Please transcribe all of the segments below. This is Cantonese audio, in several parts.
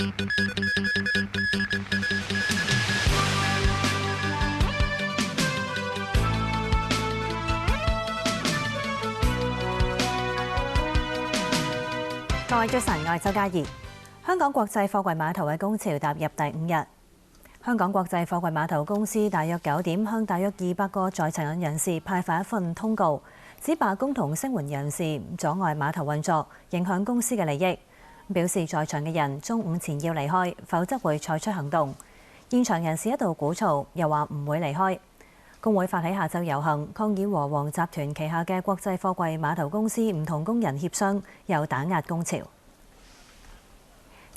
各位早晨，我係周嘉怡。香港國際貨櫃碼頭嘅工潮踏入第5日。香港國際貨櫃碼頭公司大約9點向大約200個在場人士派發一份通告，指罷工同聲援人士阻礙碼頭運作，影響公司嘅利益。表示在場嘅人中午前要離開，否則會採取行動。現場人士一度鼓噪，又話唔會離開。工會發起下晝遊行，抗議和黃集團旗下嘅國際貨櫃碼頭公司唔同工人協商，又打壓工潮。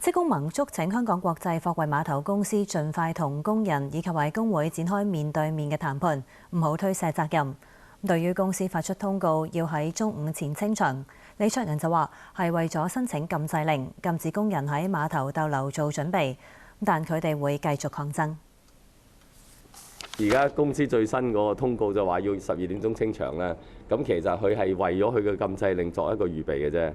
職工盟促請香港國際貨櫃碼頭公司盡快同工人以及為工會展開面對面嘅談判，唔好推卸責任。對於公司發出通告要喺中午前清場，李卓人就話係為咗申請禁制令，禁止工人喺碼頭逗留做準備，但佢哋會繼續抗爭。而家公司最新嗰個通告就話要12點鐘清場啦，咁其實佢係為咗佢嘅禁制令作一個預備嘅啫。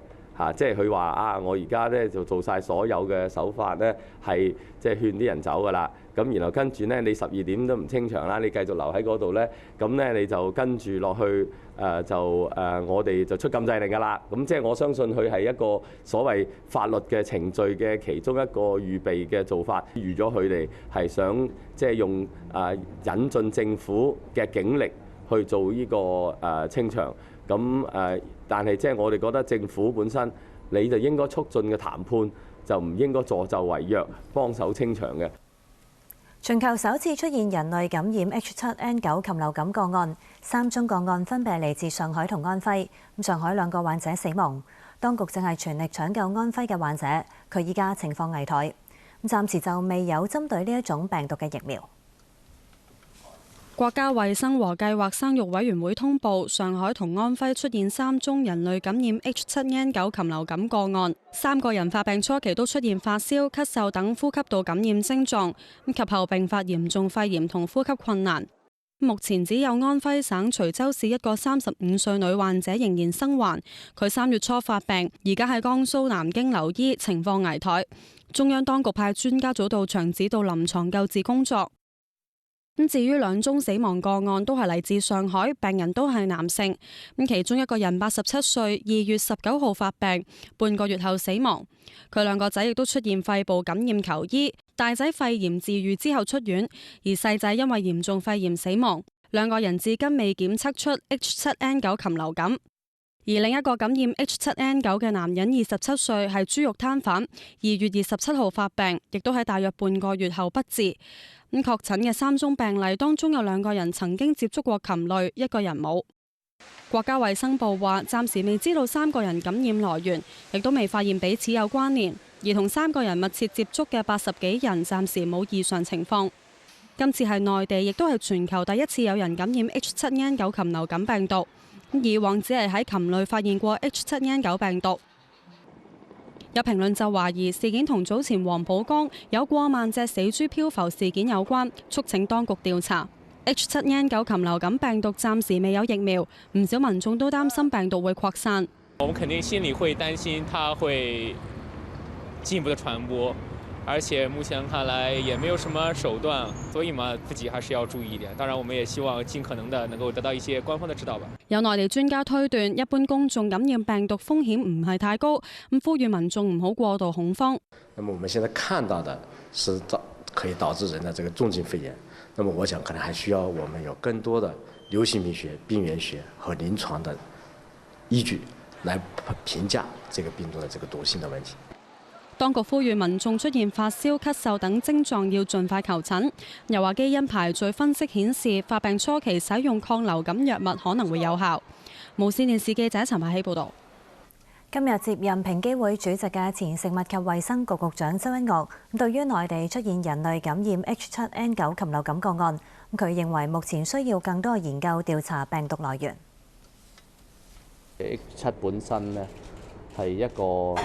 即係佢話啊，我而家咧就做晒所有嘅手法咧，係即係勸啲人走㗎啦。咁然後跟住咧，你12點都唔清場啦，你繼續留喺嗰度咧，咁咧你就跟住落去我哋就出禁制令㗎啦。咁即係我相信佢係一個所謂法律嘅程序嘅其中一個預備嘅做法，預咗佢哋係想即係用引進政府嘅警力去做呢個清場。咁但係即係我哋覺得政府本身你就應該促進嘅談判，就唔應該助紂為虐，幫手清場嘅。全球首次出現人類感染 H7N9 禽流感個案，3宗個案分別嚟自上海同安徽。上海2個患者死亡，當局正係全力搶救安徽嘅患者，佢依家情況危殆。暫時就未有針對呢一種病毒嘅疫苗。國家衛生和計劃生育委員會通報，上海同安徽出現3宗人類感染 H7N9 禽流感個案，3個人發病初期都出現發燒、咳嗽等呼吸道感染症狀，及後並發嚴重肺炎同呼吸困難。目前只有安徽省隨州市一個35歲女患者仍然生還，佢3月初發病，而家喺江蘇南京留醫，情況危殆。中央當局派專家組到場指導臨床救治工作。至於2宗死亡個案都係嚟自上海，病人都係男性。其中一個人87歲，2月19號發病，半個月後死亡。佢2個仔亦都出現肺部感染求醫，大仔肺炎治愈之後出院，而細仔因為嚴重肺炎死亡。2個人至今未檢測出 H7N9 禽流感。而另一個感染 H7N9 嘅男人27歲，係豬肉攤販，2月27號發病，亦都喺大約半個月後不治。確診嘅3宗病例當中有2個人曾經接觸過禽類，1個人冇。國家衛生部話，暫時未知道3個人感染來源，亦都未發現彼此有關聯。而同3個人密切接觸嘅80幾人暫時冇異常情況。今次係內地，亦都係全球第一次有人感染 H7N9 禽流感病毒。以往只係喺禽類發現過 H7N9 病毒。有評論就懷疑事件同早前黃浦江有過萬隻死豬漂浮事件有關，促請當局調查。H7N9 禽流感病毒暫時未有疫苗，唔少民眾都擔心病毒會擴散。我們肯定心裡會擔心它會進一步的傳播，而且目前看來也沒有什麼手段，所以嘛，自己還是要注意一點。當然，我們也希望盡可能的能夠得到一些官方的指導吧。有內地專家推斷，一般公眾感染病毒風險唔係太高，呼籲民眾唔好過度恐慌。那麼我們現在看到的是可以導致人的這個重症肺炎，那麼我想可能還需要我們有更多的流行病學、病原學和臨床的依據來評價這個病毒的這個毒性的問題。當局呼籲民眾出現發燒、咳嗽等症狀要盡快求診，又話基因排序分析顯示發病初期使用抗流感藥物可能會有效。無線電視記者陳柏希報導。今日接任平機會主席嘅前食物及衛生局局長周一嶽，對於內地出現人類感染 H7N9 禽流感個案，佢認為目前需要更多研究調查病毒來源。H7本身呢係一個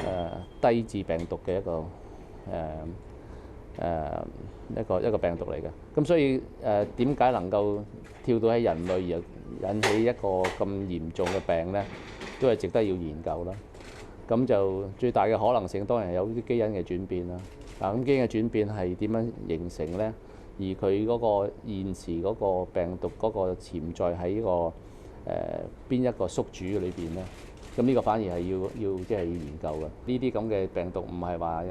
低致病毒嘅一個病毒嚟嘅，咁所以點解能夠跳到喺人類而引起一個咁嚴重嘅病呢？都係值得要研究啦。咁就最大嘅可能性當然有啲基因嘅轉變啦。咁基因嘅轉變係點樣形成呢？而佢嗰個現時嗰個病毒嗰個潛在喺個邊一個宿主裏邊呢？咁呢個反而係要即係要研究嘅。呢啲咁嘅病毒唔係話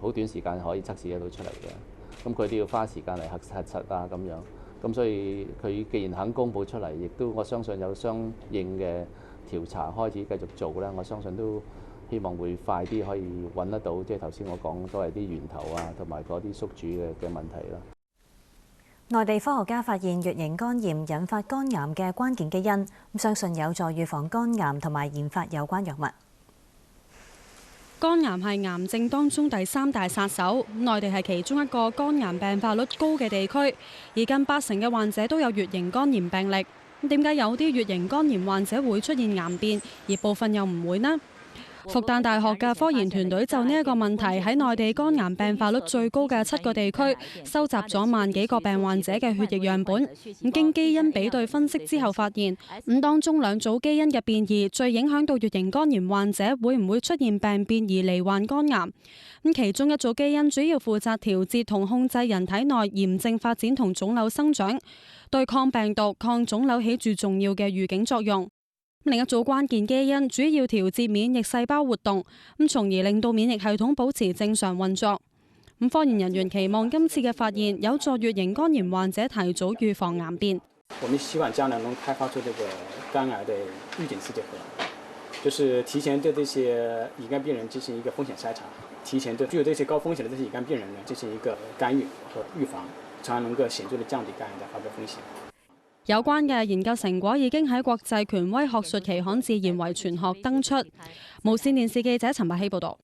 好短時間可以測試得到出嚟嘅，咁佢都要花時間嚟核實啊咁樣。咁所以佢既然肯公佈出嚟，亦都我相信有相應嘅調查開始繼續做咧，我相信都希望會快啲可以揾得到，即係頭先我講都係啲源頭啊，同埋嗰啲宿主嘅問題啦。內地科學家發現乙型肝炎引發肝癌嘅關鍵基因，相信有助預防肝癌同埋研發有關藥物。肝癌係癌症當中第3大殺手，內地係其中一個肝癌病發率高嘅地區，而近80%嘅患者都有乙型肝炎病歷。點解有啲乙型肝炎患者會出現癌變，而部分又唔會呢？復旦大學嘅科研團隊就呢一個問題喺內地肝癌病發率最高嘅7個地區收集咗萬幾個病患者嘅血液樣本，經基因比對分析之後發現，當中2組基因嘅變異最影響到乙型肝炎患者會唔會出現病變而罹患肝癌。其中1組基因主要負責調節同控制人體內炎症發展同腫瘤生長，對抗病毒、抗腫瘤起住重要嘅預警作用。另一組關鍵基因主要調節免疫細胞活動，從而令到免疫系統保持正常運作。科研人員期望今次嘅發現有助乙型肝炎患者提早預防癌變。我們希望將來能開發出這個肝癌的預警刺激核，就是提前對這些乙肝病人進行一個風險篩查，提前對具有這些高風險的這些乙肝病人呢進行一個干預和預防，從而能夠顯著地降低肝癌的發病風險。有關嘅研究成果已經喺國際權威學術期刊《自然遺傳學》登出。無線電視記者陳柏希報導。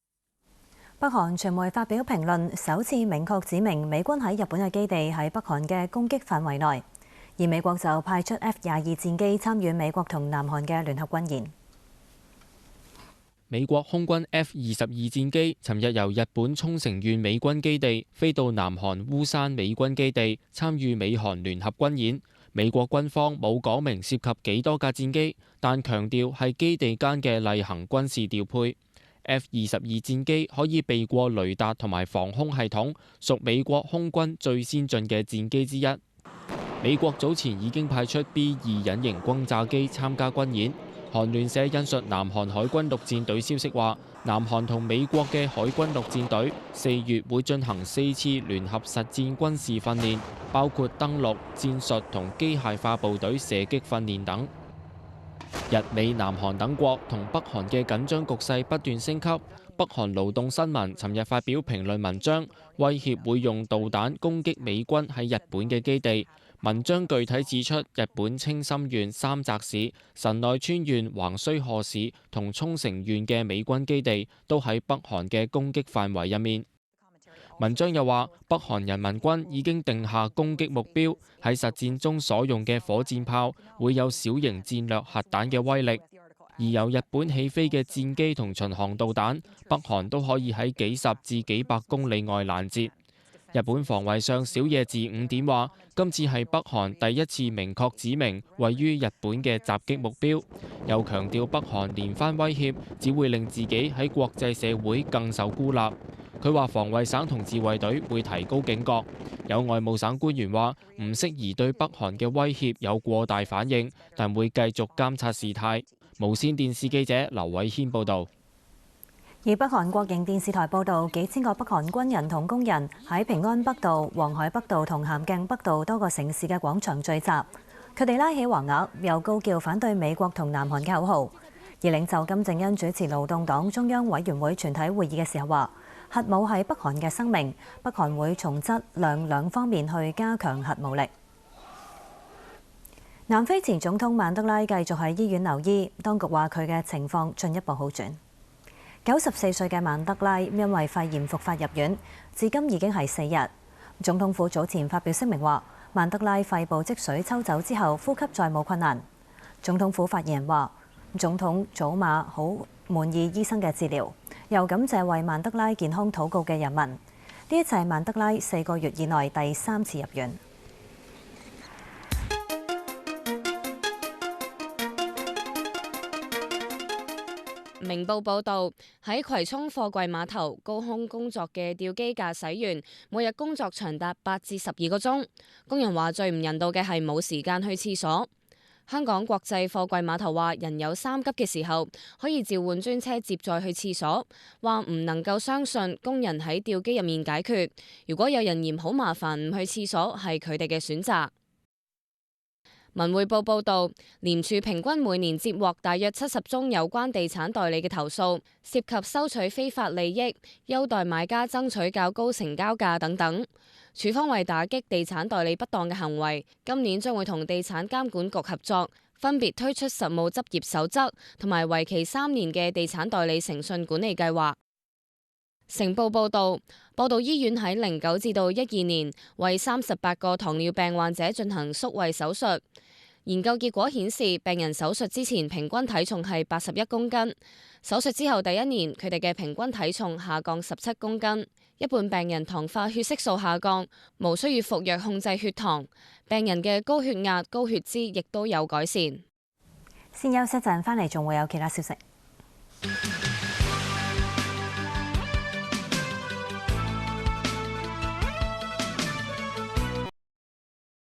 北韓傳媒發表評論，首次明確指明美軍喺日本嘅基地喺北韓嘅攻擊範圍內，而美國就派出 F-22戰機參與美國同南韓嘅聯合軍演。美國空軍 F-22戰機尋日由日本沖繩縣美軍基地飛到南韓烏山美軍基地參與美韓聯合軍演。美國軍方冇講明涉及幾多架戰機，但強調係基地間嘅例行軍事調配。F-22戰機可以避過雷達同埋防空系統，屬美國空軍最先進嘅戰機之一。美國早前已經派出 B-2隱形轟炸機參加軍演。韓聯社引述南韓海軍陸戰隊消息話，南韓同美國嘅海軍陸戰隊4月會進行4次聯合實戰軍事訓練，包括登陸、戰術同機械化部隊射擊訓練等。日美南韓等國同北韓嘅緊張局勢不斷升級。北韓勞動新聞尋日發表評論文章，威脅會用導彈攻擊美軍喺日本嘅基地。文章具體指出，日本青森縣三澤市、神奈川縣橫須賀市同沖繩縣嘅美軍基地都喺北韓嘅攻擊範圍入面。文章又話，北韓人民軍已經定下攻擊目標，喺實戰中所用嘅火箭炮會有小型戰略核彈嘅威力，而由日本起飛嘅戰機同巡航導彈，北韓都可以喺幾十至幾百公里外攔截。日本防衛相小野寺5點話，今次係北韓第一次明確指明位於日本嘅襲擊目標，又強調北韓連番威脅只會令自己喺國際社會更受孤立。佢話防衛省同自衛隊會提高警覺。有外務省官員話唔適宜對北韓嘅威脅有過大反應，但會繼續監察事態。無線電視記者劉偉軒報導。而北韓國營電視台報導，幾千個北韓軍人同工人喺平安北道、黃海北道同咸鏡北道多個城市嘅廣場聚集，佢哋拉起橫額，又高叫反對美國同南韓嘅口號。而領袖金正恩主持勞動黨中央委員會全體會議嘅時候話，核武係北韓嘅生命，北韓會從質量兩方面去加強核武力。南非前總統曼德拉繼續喺醫院留醫，當局話佢嘅情況進一步好轉。94歲嘅曼德拉因為肺炎復發入院，至今已經係4日。總統府早前發表聲明話，曼德拉肺部積水抽走之後，呼吸再冇困難。總統府發言人話，總統祖馬好滿意醫生嘅治療，又感謝為曼德拉健康禱告嘅人民。呢一切係曼德拉4個月以內第3次入院。明報報導，喺葵涌貨櫃碼頭高空工作嘅吊機駕駛員，每日工作長達8至12個鐘。工人話最唔人道嘅係冇時間去廁所。香港國際貨櫃碼頭話，人有三急嘅時候可以召喚專車接載去廁所，話唔能夠相信工人喺吊機入面解決。如果有人嫌好麻煩唔去廁所，係佢哋嘅選擇。文匯報報導，廉署平均每年接獲大約70宗有關地產代理嘅投訴，涉及收取非法利益、優待買家爭取較高成交價等等。署方為打擊地產代理不當嘅行為，今年將會同地產監管局合作，分別推出實務執業守則同埋為期3年嘅地產代理誠信管理計劃。成報報導，播道醫院喺09至到12年為38個糖尿病患者進行縮胃手術。研究結果顯示，病人手術之前平均體重係81公斤，手術之後第1年佢哋嘅平均體重下降17公斤。一半病人糖化血色素下降，無需要服藥控制血糖。病人嘅高血壓、高血脂亦都有改善。先休息陣，返嚟仲會有其他消息。